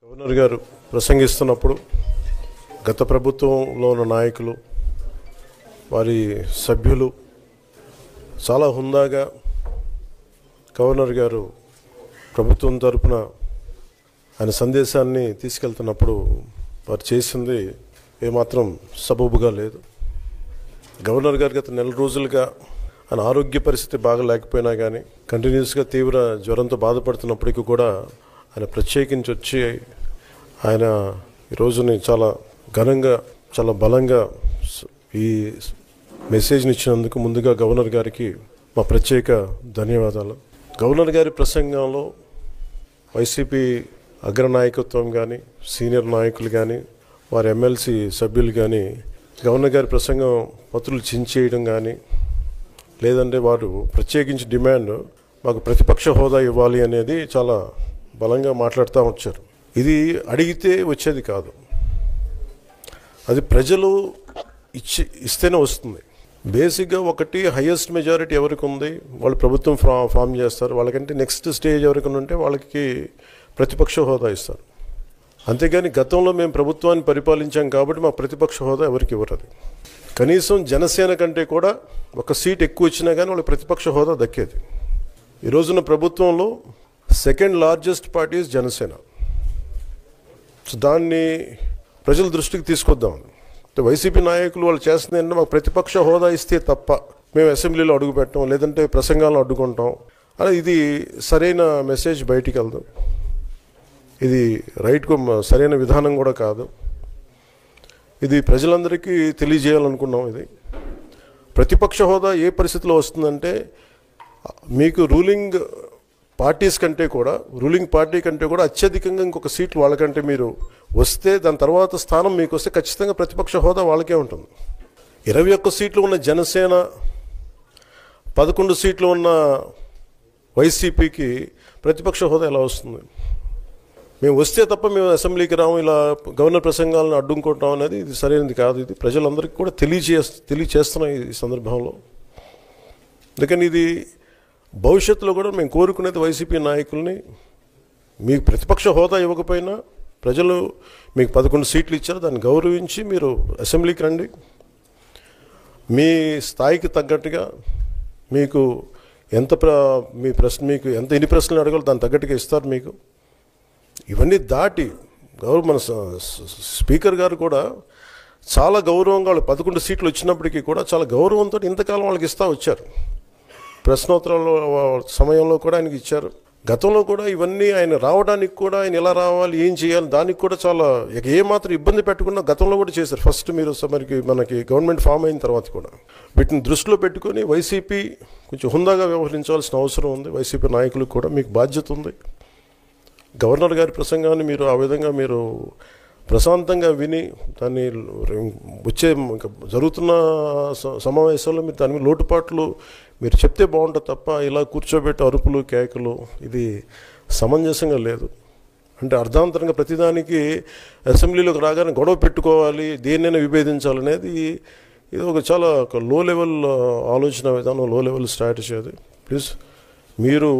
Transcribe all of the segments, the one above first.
Governor గారు ప్రసంగిస్తున్నప్పుడు గత ప్రభుత్వంలో ఉన్న నాయకులు వారి సభ్యులు చాలా హుందాగా గవర్నర్ గారు ప్రభుత్వం తరపున ఆయన సందేశాన్ని తీసుకెళ్తున్నప్పుడు వారు చేసింది ఏమాత్రం సబబుగా లేదు. గవర్నర్ గారు గత నెల రోజులుగా ఆయన ఆరోగ్య పరిస్థితి బాగా లేకపోయినా కానీ కంటిన్యూస్గా తీవ్ర జ్వరంతో బాధపడుతున్నప్పటికీ కూడా ఆయన ప్రత్యేకించి వచ్చి ఆయన ఈ రోజుని చాలా ఘనంగా చాలా బలంగా ఈ మెసేజ్ని ఇచ్చినందుకు ముందుగా గవర్నర్ గారికి మా ప్రత్యేక ధన్యవాదాలు. గవర్నర్ గారి ప్రసంగంలో వైసీపీ అగ్రనాయకత్వం కానీ సీనియర్ నాయకులు కానీ వారి ఎమ్మెల్సీ సభ్యులు కానీ గవర్నర్ గారి ప్రసంగం పత్రులు చించేయడం కానీ లేదంటే వారు ప్రత్యేకించి డిమాండ్ మాకు ప్రతిపక్ష హోదా ఇవ్వాలి అనేది చాలా బలంగా మాట్లాడుతూ వచ్చారు. ఇది అడిగితే వచ్చేది కాదు, అది ప్రజలు ఇస్తేనే వస్తుంది. బేసిక్గా ఒకటి హైయెస్ట్ మెజారిటీ ఎవరికి ఉంది వాళ్ళు ప్రభుత్వం ఫామ్ చేస్తారు, వాళ్ళకంటే నెక్స్ట్ స్టేజ్ ఎవరికి ఉంటే వాళ్ళకి ప్రతిపక్ష హోదా ఇస్తారు. అంతేగాని గతంలో మేము ప్రభుత్వాన్ని పరిపాలించాం కాబట్టి మా ప్రతిపక్ష హోదా ఎవరికి ఇవ్వరు. కనీసం జనసేన కంటే కూడా ఒక సీట్ ఎక్కువ వచ్చినా కానీ వాళ్ళకి ప్రతిపక్ష హోదా దక్కేది. ఈ రోజున ప్రభుత్వంలో second largest party Janasena. So దాన్ని ప్రజల దృష్టికి తీసుకొద్దాం. వైసీపీ నాయకులు వాళ్ళు చేస్తుంది ఏంటంటే మాకు ప్రతిపక్ష హోదా ఇస్తే తప్ప మేము అసెంబ్లీలో అడుగు పెట్టాం లేదంటే ప్రసంగాలను అడ్డుకుంటాం అని ఇది సరైన మెసేజ్ బయటికి వెళ్దాం. ఇది రైట్కు సరైన విధానం కూడా కాదు. ఇది ప్రజలందరికీ తెలియజేయాలనుకున్నాం. ఇది ప్రతిపక్ష హోదా ఏ పరిస్థితిలో వస్తుందంటే మీకు రూలింగ్ పార్టీ కంటే కూడా అత్యధికంగా ఇంకొక సీట్లు వాళ్ళకంటే మీరు వస్తే దాని తర్వాత స్థానం మీకు వస్తే ఖచ్చితంగా ప్రతిపక్ష హోదా వాళ్ళకే ఉంటుంది. 21 సీట్లు ఉన్న జనసేన 11 సీట్లు ఉన్న వైసీపీకి ప్రతిపక్ష హోదా ఎలా వస్తుంది? మేము వస్తే తప్ప మేము అసెంబ్లీకి రాము, ఇలా గవర్నర్ ప్రసంగాలను అడ్డుకుంటాం అనేది ఇది సరైనది కాదు. ఇది ప్రజలందరికీ కూడా తెలియచేస్తున్నాం ఈ సందర్భంలో. అందుకని ఇది భవిష్యత్తులో కూడా మేము కోరుకునేది వైసీపీ నాయకుల్ని మీకు ప్రతిపక్ష హోదా ఇవ్వకపోయినా ప్రజలు మీకు 11 సీట్లు ఇచ్చారు, దాన్ని గౌరవించి మీరు అసెంబ్లీకి రండి. మీ స్థాయికి తగ్గట్టుగా మీకు మీకు ఎన్ని ప్రశ్నలు అడగాలో దాన్ని తగ్గట్టుగా ఇస్తారు మీకు. ఇవన్నీ దాటి మన స్పీకర్ గారు కూడా చాలా గౌరవంగా వాళ్ళు 11 సీట్లు వచ్చినప్పటికీ కూడా చాలా గౌరవంతో ఇంతకాలం వాళ్ళకి ఇస్తూ వచ్చారు. ప్రశ్నోత్తరాల సమయంలో కూడా ఆయనకి ఇచ్చారు. గతంలో కూడా ఇవన్నీ ఆయన రావడానికి కూడా ఆయన ఎలా రావాలి ఏం చేయాలి దానికి కూడా చాలా ఏమాత్రం ఇబ్బంది పెట్టకుండా గతంలో కూడా చేశారు. ఫస్ట్ మీరు మనకి గవర్నమెంట్ ఫామ్ అయిన తర్వాత కూడా వీటిని దృష్టిలో పెట్టుకొని వైసీపీ కొంచెం హుందాగా వ్యవహరించాల్సిన అవసరం ఉంది. వైసీపీ నాయకులకు కూడా మీకు బాధ్యత ఉంది. గవర్నర్ గారి ప్రసంగాన్ని మీరు ఆ విధంగా మీరు ప్రశాంతంగా విని దాన్ని వచ్చే జరుగుతున్న సమావేశాల్లో మీరు దాని మీద లోటుపాట్లు మీరు చెప్తే బాగుంటుంది తప్ప ఇలా కూర్చోబెట్టి అరుపులు కేకలు ఇది సమంజసంగా లేదు. అంటే అర్ధాంతరంగా ప్రతిదానికి అసెంబ్లీలోకి రాగానే గొడవ పెట్టుకోవాలి, దేన్నైనా విభేదించాలనేది ఇది ఒక చాలా లో లెవెల్ ఆలోచన విధానం, లో లెవెల్ స్ట్రాటజీ. అది ప్లీజ్ మీరు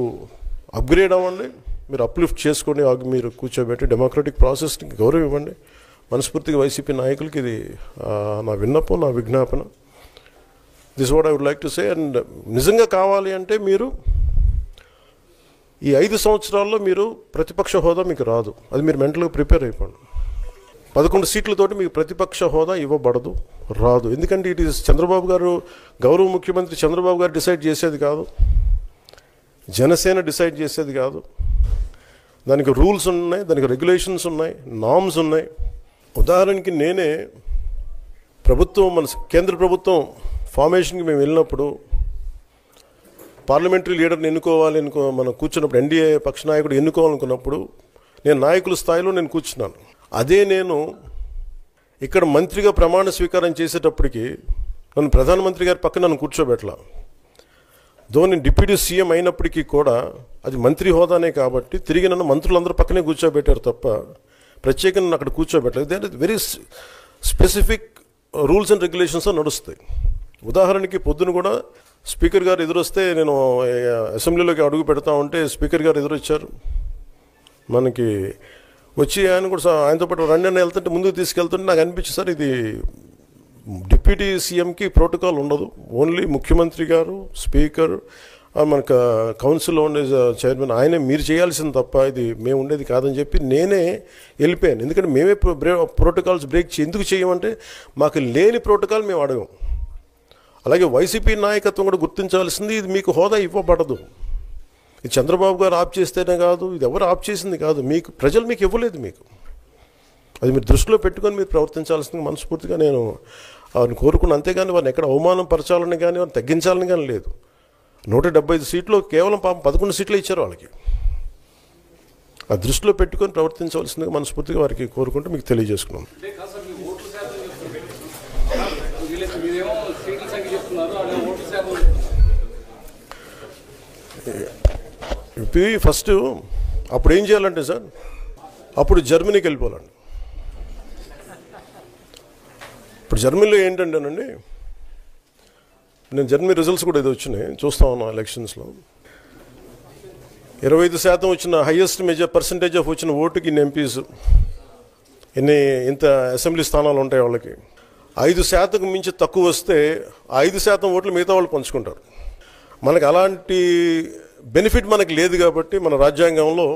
అప్గ్రేడ్ అవ్వండి, మీరు అప్లిఫ్ట్ చేసుకోండి, మీరు కూర్చోబెట్టి డెమోక్రటిక్ ప్రాసెస్కి గౌరవం ఇవ్వండి. మనస్ఫూర్తిగా వైసీపీ నాయకులకి ఇది నా విన్నపం, నా విజ్ఞాపన. This what I would like to say. And నిజంగా కావాలి అంటే మీరు ఈ 5 సంవత్సరాల్లో మీరు ప్రతిపక్ష హోదా మీకు రాదు, అది మీరు మెంటల్గా ప్రిపేర్ అయిపోండి. 11 సీట్లతోటి మీకు ప్రతిపక్ష హోదా ఇవ్వబడదు, రాదు. ఎందుకంటే ఇట్ ఈస్ చంద్రబాబు గారు, గౌరవ ముఖ్యమంత్రి చంద్రబాబు గారు డిసైడ్ చేసేది కాదు, జనసేన డిసైడ్ చేసేది కాదు. దానికి రూల్స్ ఉన్నాయి, దానికి రెగ్యులేషన్స్ ఉన్నాయి, నామ్స్ ఉన్నాయి. ఉదాహరణకి నేనే మన కేంద్ర ప్రభుత్వం ఫార్మేషన్కి మేము వెళ్ళినప్పుడు పార్లమెంటరీ లీడర్ని మనం కూర్చున్నప్పుడు ఎన్డీఏ పక్ష నాయకుడు ఎన్నుకోవాలనుకున్నప్పుడు నేను నాయకుల స్థాయిలో నేను కూర్చున్నాను. అదే నేను ఇక్కడ మంత్రిగా ప్రమాణ స్వీకారం చేసేటప్పటికి నన్ను ప్రధానమంత్రి గారి పక్కన నన్ను కూర్చోబెట్టలా. నేను డిప్యూటీ సీఎం అయినప్పటికీ కూడా అది మంత్రి హోదానే కాబట్టి తిరిగి నన్ను మంత్రులందరూ పక్కనే కూర్చోబెట్టారు తప్ప ప్రత్యేకంగా నన్ను అక్కడ కూర్చోబెట్టలేదు. They are very specific rules and regulations నడుస్తాయి. ఉదాహరణకి పొద్దున కూడా స్పీకర్ గారు ఎదురొస్తే నేను అసెంబ్లీలోకి అడుగు పెడతా ఉంటే స్పీకర్ గారు ఎదురొచ్చారు. మనకి వచ్చి ఆయన కూడా ఆయనతో పాటు రండి అని వెళ్తుంటే ముందుకు తీసుకెళ్తుంటే నాకు అనిపించింది సార్ ఇది డిప్యూటీ సీఎంకి ప్రోటోకాల్ ఉండదు, ఓన్లీ ముఖ్యమంత్రి గారు, స్పీకర్, మనకు కౌన్సిల్లో ఉండే చైర్మన్ ఆయనే మీరు చేయాల్సింది తప్ప ఇది మేము ఉండేది కాదని చెప్పి నేనే వెళ్ళిపోయాను. ఎందుకంటే మేమే ప్రోటోకాల్స్ బ్రేక్ ఎందుకు చేయమంటే మాకు లేని ప్రోటోకాల్ మేము అడగం. అలాగే వైసీపీ నాయకత్వం కూడా గుర్తించాల్సింది ఇది మీకు హోదా ఇవ్వబడదు. ఇది చంద్రబాబు గారు ఆప్ చేస్తేనే కాదు, ఇది ఎవరు ఆప్ చేసింది కాదు, మీకు ప్రజలు మీకు ఇవ్వలేదు. మీకు అది మీరు దృష్టిలో పెట్టుకొని మీరు ప్రవర్తించాల్సింది మనస్ఫూర్తిగా నేను వారిని కోరుకున్నాను. అంతేగాని వారిని ఎక్కడ అవమానం పరచాలని కానీ వారిని తగ్గించాలని కానీ లేదు. 175 సీట్లు కేవలం పాపం 11 సీట్లు ఇచ్చారు వాళ్ళకి. ఆ దృష్టిలో పెట్టుకొని ప్రవర్తించవలసిందిగా మనస్ఫూర్తిగా వారికి కోరుకుంటూ మీకు తెలియజేసుకున్నాం. ఇప్పుడు ఫస్ట్ అప్పుడు ఏం చేయాలంటే సార్, అప్పుడు జర్మనీకి వెళ్ళిపోవాలండి. ఇప్పుడు జర్మనీలో ఏంటంటేనండి, నేను జర్మనీ రిజల్ట్స్ కూడా ఇది వచ్చినాయి చూస్తా ఉన్నాను. ఎలక్షన్స్లో 25% వచ్చిన హైయెస్ట్ పర్సంటేజ్ ఆఫ్ వచ్చిన ఓటుకి ఇన్ని ఎంపీస్, ఇంత అసెంబ్లీ స్థానాలు ఉంటాయి వాళ్ళకి. 5% మించి తక్కువ వస్తే 5% ఓట్లు మిగతా వాళ్ళు పంచుకుంటారు. మనకు అలాంటి బెనిఫిట్ మనకు లేదు కాబట్టి మన రాజ్యాంగంలో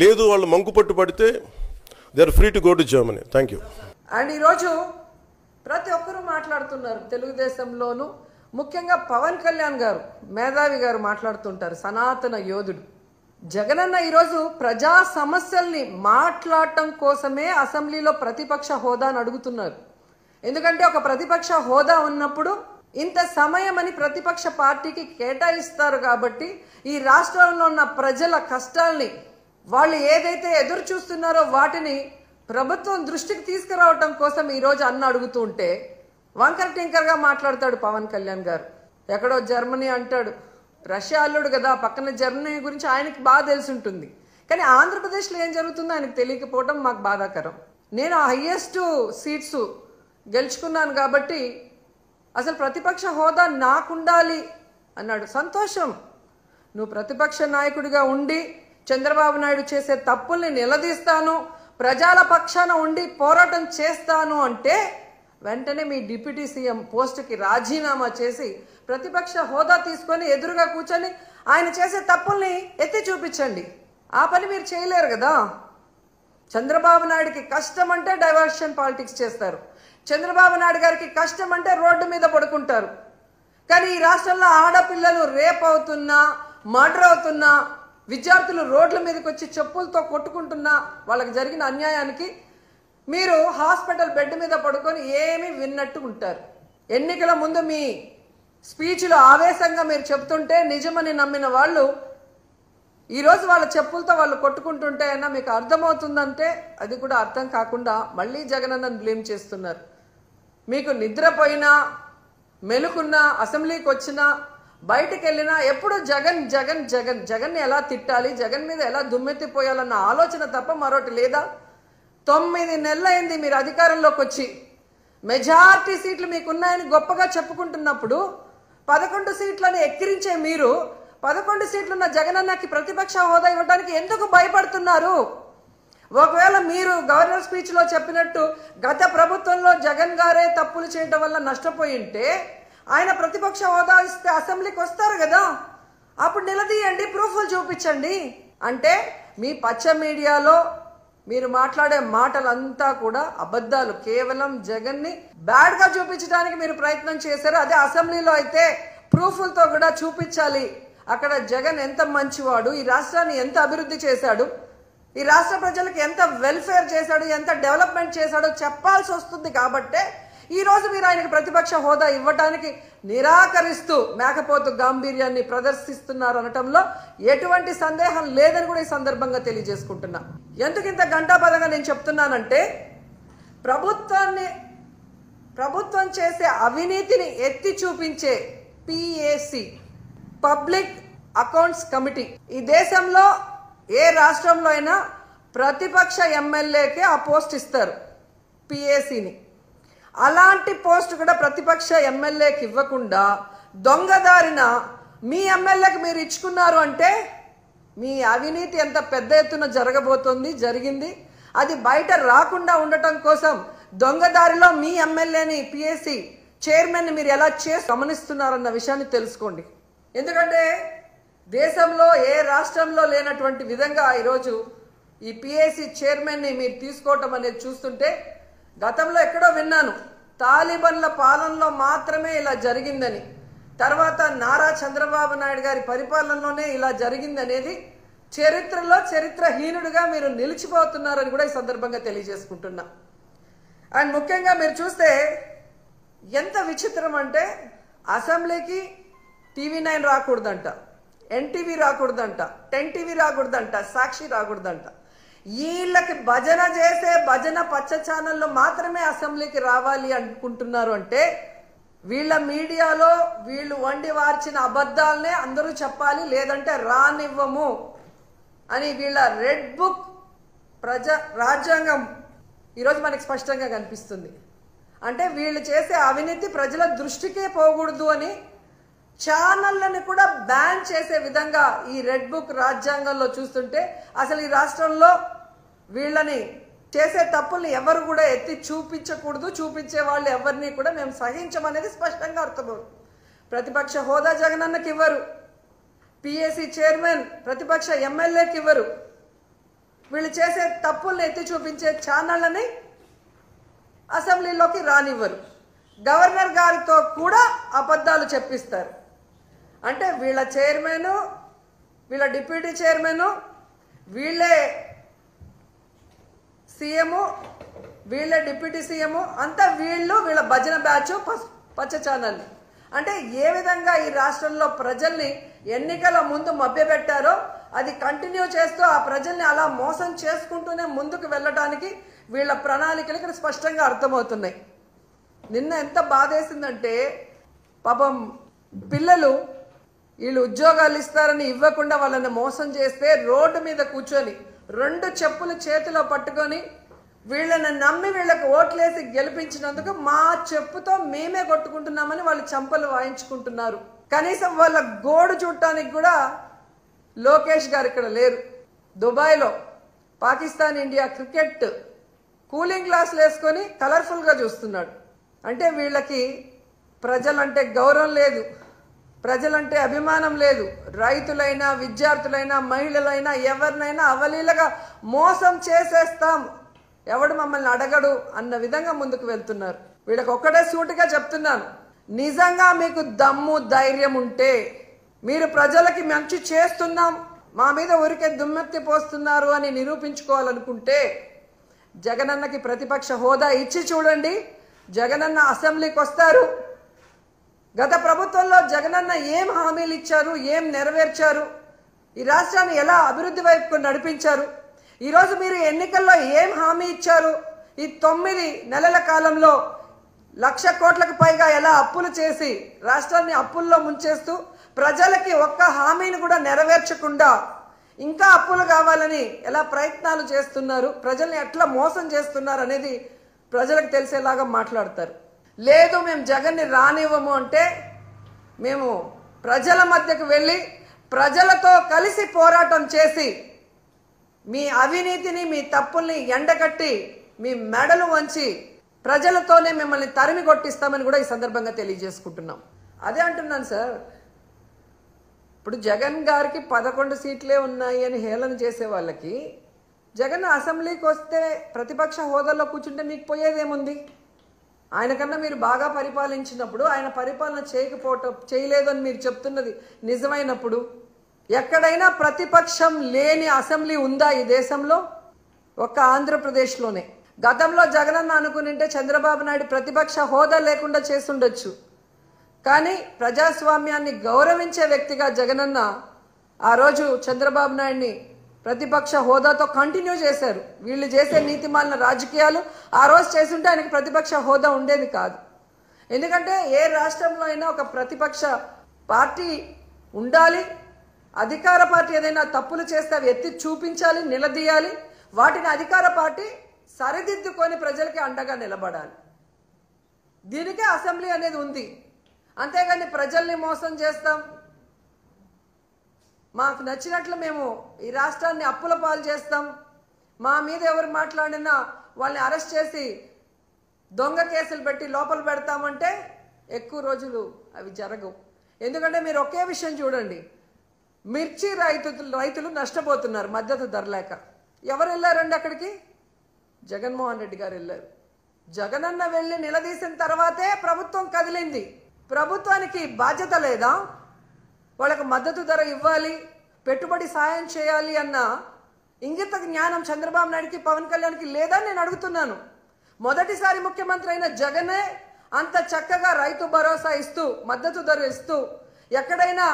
లేదు. వాళ్ళు మంకు పట్టు పడితే they are free to go to Germany. Thank you. And ఈరోజు ప్రతి ఒక్కరూ మాట్లాడుతున్నారు తెలుగుదేశంలోనూ, ముఖ్యంగా పవన్ కళ్యాణ్ గారు, మేధావి గారు మాట్లాడుతుంటారు, సనాతన యోధుడు. జగనన్న ఈరోజు ప్రజా సమస్యల్ని మాట్లాడటం కోసమే అసెంబ్లీలో ప్రతిపక్ష హోదాను అడుగుతున్నారు. ఎందుకంటే ఒక ప్రతిపక్ష హోదా ఉన్నప్పుడు ఇంత సమయం అని ప్రతిపక్ష పార్టీకి కేటాయిస్తారు కాబట్టి ఈ రాష్ట్రంలో ఉన్న ప్రజల కష్టాల్ని వాళ్ళు ఏదైతే ఎదురు చూస్తున్నారో వాటిని ప్రభుత్వం దృష్టికి తీసుకురావటం కోసం ఈరోజు అన్న అడుగుతూ ఉంటే వంకర టింకర్గా మాట్లాడతాడు పవన్ కళ్యాణ్ గారు. ఎక్కడో జర్మనీ అంటాడు, రష్యా అల్లుడు కదా, పక్కన జర్మనీ గురించి ఆయనకి బాగా తెలిసి ఉంటుంది. కానీ ఆంధ్రప్రదేశ్లో ఏం జరుగుతుందో ఆయనకు తెలియకపోవడం మాకు బాధాకరం. నేను హైయెస్ట్ సీట్స్ గెలుచుకున్నాను కాబట్టి అసలు ప్రతిపక్ష హోదా నాకుండాలి అన్నాడు. సంతోషం, నువ్వు ప్రతిపక్ష నాయకుడిగా ఉండి చంద్రబాబు నాయుడు చేసే తప్పుల్ని నిలదీస్తాను, ప్రజల పక్షాన ఉండి పోరాటం చేస్తాను అంటే వెంటనే మీ డిప్యూటీ సీఎం పోస్టుకి రాజీనామా చేసి ప్రతిపక్ష హోదా తీసుకొని ఎదురుగా కూర్చొని ఆయన చేసే తప్పుల్ని ఎత్తి చూపించండి. ఆ పని మీరు చేయలేరు కదా. చంద్రబాబు నాయుడికి కష్టం అంటే డైవర్షన్ పాలిటిక్స్ చేస్తారు, చంద్రబాబు నాయుడు గారికి కష్టం అంటే రోడ్డు మీద పడుకుంటారు. కానీ ఈ రాష్ట్రంలో ఆడపిల్లలు రేప్ అవుతున్నా, మర్డర్ అవుతున్నా, విద్యార్థులు రోడ్ల మీదకి వచ్చి చెప్పులతో కొట్టుకుంటున్నా వాళ్ళకి జరిగిన అన్యాయానికి మీరు హాస్పిటల్ బెడ్ మీద పడుకొని ఏమీ విన్నట్టు ఉంటారు. ఎన్నికల ముందు మీ స్పీచ్లో ఆవేశంగా మీరు చెప్తుంటే నిజమని నమ్మిన వాళ్ళు ఈరోజు వాళ్ళ చెప్పులతో వాళ్ళు కొట్టుకుంటుంటే అయినా మీకు అర్థమవుతుందంటే అది కూడా అర్థం కాకుండా మళ్ళీ జగనన్నను బ్లేమ్ చేస్తున్నారు. మీకు నిద్రపోయినా, మెలుకున్నా, అసెంబ్లీకి వచ్చినా, బయటకు వెళ్ళినా ఎప్పుడు జగన్ జగన్ జగన్ జగన్ని ఎలా తిట్టాలి, జగన్ మీద ఎలా దుమ్మెత్తిపోయాలన్న ఆలోచన తప్ప మరొకటి లేదా? 9 నెలలైంది మీరు అధికారంలోకి వచ్చి. మెజారిటీ సీట్లు మీకున్నాయని గొప్పగా చెప్పుకుంటున్నప్పుడు 11 సీట్లను ఎక్కిరించే మీరు 11 సీట్లున్న జగనన్నకి ప్రతిపక్ష హోదా ఇవ్వడానికి ఎందుకు భయపడుతున్నారు? ఒకవేళ మీరు గవర్నర్ స్పీచ్లో చెప్పినట్టు గత ప్రభుత్వంలో జగన్ గారే తప్పులు చేయడం వల్ల నష్టపోయి ఉంటే ఆయన ప్రతిపక్ష హోదా ఇస్తే అసెంబ్లీకి వస్తారు కదా, అప్పుడు నిలదీయండి, ప్రూఫ్లు చూపించండి. అంటే మీ పచ్చ మీడియాలో మీరు మాట్లాడే మాటలంతా కూడా అబద్ధాలు. కేవలం జగన్ని బ్యాడ్గా చూపించడానికి మీరు ప్రయత్నం చేశారు. అదే అసెంబ్లీలో అయితే ప్రూఫ్లతో కూడా చూపించాలి. అక్కడ జగన్ ఎంత మంచివాడు, ఈ రాష్ట్రాన్ని ఎంత అభివృద్ధి చేశాడు, ఈ రాష్ట్ర ప్రజలకు ఎంత వెల్ఫేర్ చేశాడు, ఎంత డెవలప్మెంట్ చేశాడో చెప్పాల్సి వస్తుంది. కాబట్టే ఈరోజు మీరు ఆయనకు ప్రతిపక్ష హోదా ఇవ్వడానికి నిరాకరిస్తూ మేకపోతు గాంభీర్యాన్ని ప్రదర్శిస్తున్నారు అనటంలో ఎటువంటి సందేహం లేదని కూడా ఈ సందర్భంగా తెలియజేసుకుంటున్నా. ఎందుకు ఇంత గంటాపదంగా నేను చెప్తున్నానంటే ప్రభుత్వం చేసే అవినీతిని ఎత్తి చూపించే PAC, పబ్లిక్ అకౌంట్స్ కమిటీ, ఈ దేశంలో ఏ రాష్ట్రంలో అయినా ప్రతిపక్ష ఎమ్మెల్యేకే ఆ పోస్ట్ ఇస్తారు, PACని. అలాంటి పోస్ట్ కూడా ప్రతిపక్ష ఎమ్మెల్యేకి ఇవ్వకుండా దొంగదారిన మీ ఎమ్మెల్యేకి మీరు ఇచ్చుకున్నారు అంటే మీ అవినీతి ఎంత పెద్ద ఎత్తున జరగబోతోంది, జరిగింది. అది బయట రాకుండా ఉండటం కోసం దొంగదారిలో మీ ఎమ్మెల్యేని పిఎస్సి చైర్మన్ మీరు ఎలా చేసి గమనిస్తున్నారన్న విషయాన్ని తెలుసుకోండి. ఎందుకంటే దేశంలో ఏ రాష్ట్రంలో లేనటువంటి విధంగా ఈరోజు ఈ పిఎస్సి చైర్మన్ని మీరు తీసుకోవటం అనేది చూస్తుంటే, గతంలో ఎక్కడో విన్నాను తాలిబన్ల పాలనలో మాత్రమే ఇలా జరిగిందని, తర్వాత నారా చంద్రబాబు నాయుడు గారి పరిపాలనలోనే ఇలా జరిగిందనేది చరిత్రలో చరిత్రహీనుడిగా మీరు నిలిచిపోతున్నారని కూడా ఈ సందర్భంగా తెలియజేసుకుంటున్నా. అండ్ ముఖ్యంగా మీరు చూస్తే ఎంత విచిత్రం అంటే, అసెంబ్లీకి TV9 రాకూడదంట, NTV రాకూడదంట, 10 TV రాకూడదంట, సాక్షి రాకూడదంట. వీళ్ళకి భజన చేసే భజన పచ్చ ఛానళ్ళు మాత్రమే అసెంబ్లీకి రావాలి అనుకుంటున్నారు అంటే, వీళ్ళ మీడియాలో వీళ్ళు వండి వార్చిన అబద్ధాలనే అందరూ చెప్పాలి, లేదంటే రానివ్వము అని వీళ్ళ రెడ్ బుక్ రాజ్యాంగం ఈరోజు మనకి స్పష్టంగా కనిపిస్తుంది. అంటే వీళ్ళు చేసే అవినీతి ప్రజల దృష్టికే పోకూడదు అని ఛానళ్ళని కూడా బ్యాన్ చేసే విధంగా ఈ రెడ్ బుక్ రాజ్యాంగంలో చూస్తుంటే, అసలు ఈ రాష్ట్రంలో వీళ్ళని చేసే తప్పుల్ని ఎవరు కూడా ఎత్తి చూపించకూడదు, చూపించే వాళ్ళు ఎవరిని కూడా మేము సహించమనేది స్పష్టంగా అర్థమవుతుంది. ప్రతిపక్ష హోదా జగనన్నకి ఇవ్వరు, పిఎస్సి చైర్మన్ ప్రతిపక్ష ఎమ్మెల్యేకి ఇవ్వరు, వీళ్ళు చేసే తప్పుల్ని ఎత్తి చూపించే ఛానళ్ళని అసెంబ్లీలోకి రానివ్వరు, గవర్నర్ గారితో కూడా అబద్ధాలు చెప్పిస్తారు. అంటే వీళ్ళ చైర్మన్, వీళ్ళ డిప్యూటీ చైర్మన్, వీళ్ళే సీఎం, వీళ్ళే డిప్యూటీ సీఎం, అంతా వీళ్ళ భజన బ్యాచ్ పచ్చ ఛానల్. అంటే ఏ విధంగా ఈ రాష్ట్రంలో ప్రజల్ని ఎన్నికల ముందు మభ్యపెట్టారో అది కంటిన్యూ చేస్తూ ఆ ప్రజల్ని అలా మోసం చేసుకుంటూనే ముందుకు వెళ్ళడానికి వీళ్ళ ప్రణాళికలు ఇక్కడ స్పష్టంగా అర్థమవుతున్నాయి. నిన్న ఎంత బాధేసిందంటే, పాపం పిల్లలు వీళ్ళు ఉద్యోగాలు ఇస్తారని ఇవ్వకుండా వాళ్ళని మోసం చేస్తే రోడ్డు మీద కూర్చొని 2 చెప్పులు చేతిలో పట్టుకొని వీళ్ళని నమ్మి వీళ్ళకి ఓట్లేసి గెలిపించినందుకు మా చెప్పుతో మేమే కొట్టుకుంటున్నామని వాళ్ళు చంపలు వాయించుకుంటున్నారు. కనీసం వాళ్ళ గోడు చూడటానికి కూడా లోకేష్ గారు ఇక్కడ లేరు. దుబాయ్లో పాకిస్తాన్ ఇండియా క్రికెట్ కూలింగ్ గ్లాసులు వేసుకొని కలర్ఫుల్గా చూస్తున్నాడు. అంటే వీళ్ళకి ప్రజలంటే గౌరవం లేదు, ప్రజలంటే అభిమానం లేదు. రైతులైనా, విద్యార్థులైనా, మహిళలైనా ఎవరినైనా అవలీలగా మోసం చేసేస్తాం, ఎవడు మమ్మల్ని అడగడు అన్న విధంగా ముందుకు వెళ్తున్నారు. వీళ్ళకి ఒక్కటే సూటిగా చెప్తున్నాను, నిజంగా మీకు దమ్ము ధైర్యం ఉంటే, మీరు ప్రజలకి మంచి చేస్తున్నాం, మా మీద ఊరికే దుమ్మెత్తి పోస్తున్నారు అని నిరూపించుకోవాలనుకుంటే జగనన్నకి ప్రతిపక్ష హోదా ఇచ్చి చూడండి. జగనన్న అసెంబ్లీకి వస్తారు. గత ప్రభుత్వంలో జగనన్న ఏం హామీలు ఇచ్చారు, ఏం నెరవేర్చారు, ఈ రాష్ట్రాన్ని ఎలా అభివృద్ధి వైపుకు నడిపించారు, ఈరోజు మీరు ఎన్నికల్లో ఏం హామీ ఇచ్చారు, ఈ 9 నెలల కాలంలో 1,00,000 కోట్లకు పైగా ఎలా అప్పులు చేసి రాష్ట్రాన్ని అప్పుల్లో ముంచేస్తూ ప్రజలకి ఒక్క హామీని కూడా నెరవేర్చకుండా ఇంకా అప్పులు కావాలని ఎలా ప్రయత్నాలు చేస్తున్నారు, ప్రజల్ని ఎట్లా మోసం చేస్తున్నారు అనేది ప్రజలకు తెలిసేలాగా మాట్లాడతారు. లేదు మేము జగన్ని రానివ్వము అంటే, మేము ప్రజల మధ్యకు వెళ్ళి ప్రజలతో కలిసి పోరాటం చేసి మీ అవినీతిని, మీ తప్పుల్ని ఎండగట్టి మీ మెడలు వంచి ప్రజలతోనే మిమ్మల్ని తరిమి కొట్టిస్తామని కూడా ఈ సందర్భంగా తెలియజేసుకుంటున్నాం. అదే అంటున్నాను సార్, ఇప్పుడు జగన్ గారికి 11 సీట్లే ఉన్నాయి అని హేళన చేసే వాళ్ళకి జగన్ అసెంబ్లీకి వస్తే ప్రతిపక్ష హోదాలో కూర్చుంటే మీకు పోయేదేముంది? ఆయన కన్నా మీరు బాగా పరిపాలించినప్పుడు, ఆయన పరిపాలన చేయలేదు అని మీరు చెప్తున్నది నిజమైనప్పుడు, ఎక్కడైనా ప్రతిపక్షం లేని అసెంబ్లీ ఉందా ఈ దేశంలో? ఒక్క ఆంధ్రప్రదేశ్లోనే. గతంలో జగనన్న అనుకునింటే చంద్రబాబు నాయుడు ప్రతిపక్ష హోదా లేకుండా చేసుండొచ్చు. కానీ ప్రజాస్వామ్యాన్ని గౌరవించే వ్యక్తిగా జగనన్న ఆ రోజు చంద్రబాబు నాయుడిని ప్రతిపక్ష హోదాతో కంటిన్యూ చేశారు. వీళ్ళు చేసే నీతిమాలిన రాజకీయాలు ఆ రోజు చేస్తుంటే ఆయనకు ప్రతిపక్ష హోదా ఉండేది కాదు. ఎందుకంటే ఏ రాష్ట్రంలో అయినా ఒక ప్రతిపక్ష పార్టీ ఉండాలి, అధికార పార్టీ ఏదైనా తప్పులు చేస్తే అవి ఎత్తి చూపించాలి, నిలదీయాలి, వాటిని అధికార పార్టీ సరిదిద్దుకొని ప్రజలకి అండగా నిలబడాలి. దీనికే అసెంబ్లీ అనేది ఉంది. అంతేగాని ప్రజల్ని మోసం చేస్తాం, మాకు నచ్చినట్లు మేము ఈ రాష్ట్రాన్ని అప్పుల పాలు చేస్తాం, మా మీద ఎవరు మాట్లాడినా వాళ్ళని అరెస్ట్ చేసి దొంగ కేసులు పెట్టి లోపల పెడతామంటే ఎక్కువ రోజులు అవి జరగవు. ఎందుకంటే మీరు ఒకే విషయం చూడండి, మిర్చి రైతులు నష్టపోతున్నారు మద్దతు ధర లేక. ఎవరు వెళ్ళారండి అక్కడికి? జగన్మోహన్ రెడ్డి గారు వెళ్ళారు. జగనన్న వెళ్ళి నిలదీసిన తర్వాతే ప్రభుత్వం కదిలింది. ప్రభుత్వానికి బాధ్యత లేదా? వాళ్ళకు మద్దతు ధర ఇవ్వాలి, పెట్టుబడి సాయం చేయాలి అన్న ఇంగిత జ్ఞానం చంద్రబాబు నాయుడికి పవన్ కళ్యాణ్కి లేదని నేను అడుగుతున్నాను. మొదటిసారి ముఖ్యమంత్రి అయిన జగనే అంత చక్కగా రైతు భరోసా ఇస్తూ మద్దతు ధర ఇస్తూ ఎక్కడైనా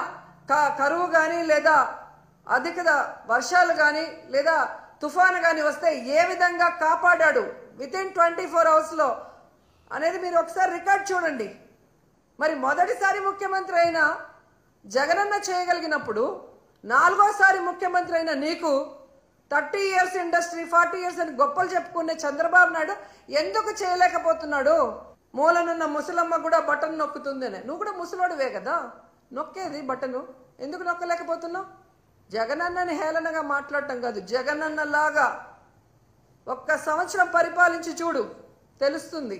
కరువు కానీ లేదా అధిక వర్షాలు కానీ లేదా తుఫాను కానీ వస్తే ఏ విధంగా కాపాడాడు వితిన్ 24 అవర్స్లో అనేది మీరు ఒకసారి రికార్డ్ చూడండి. మరి మొదటిసారి ముఖ్యమంత్రి అయిన జగనన్న చేయగలిగినప్పుడు నాలుగోసారి ముఖ్యమంత్రి అయిన నీకు 30 years ఇండస్ట్రీ 40 years అని గొప్పలు చెప్పుకునే చంద్రబాబు నాయుడు ఎందుకు చేయలేకపోతున్నాడు? మూలనున్న ముసలమ్మ కూడా బటన్ నొక్కుతుందనే, నువ్వు కూడా ముసలోడివే కదా, నొక్కేది బటను, ఎందుకు నొక్కలేకపోతున్నావు? జగనన్నని హేళనగా మాట్లాడటం కాదు, జగనన్నలాగా ఒక్క సంవత్సరం పరిపాలించి చూడు, తెలుస్తుంది.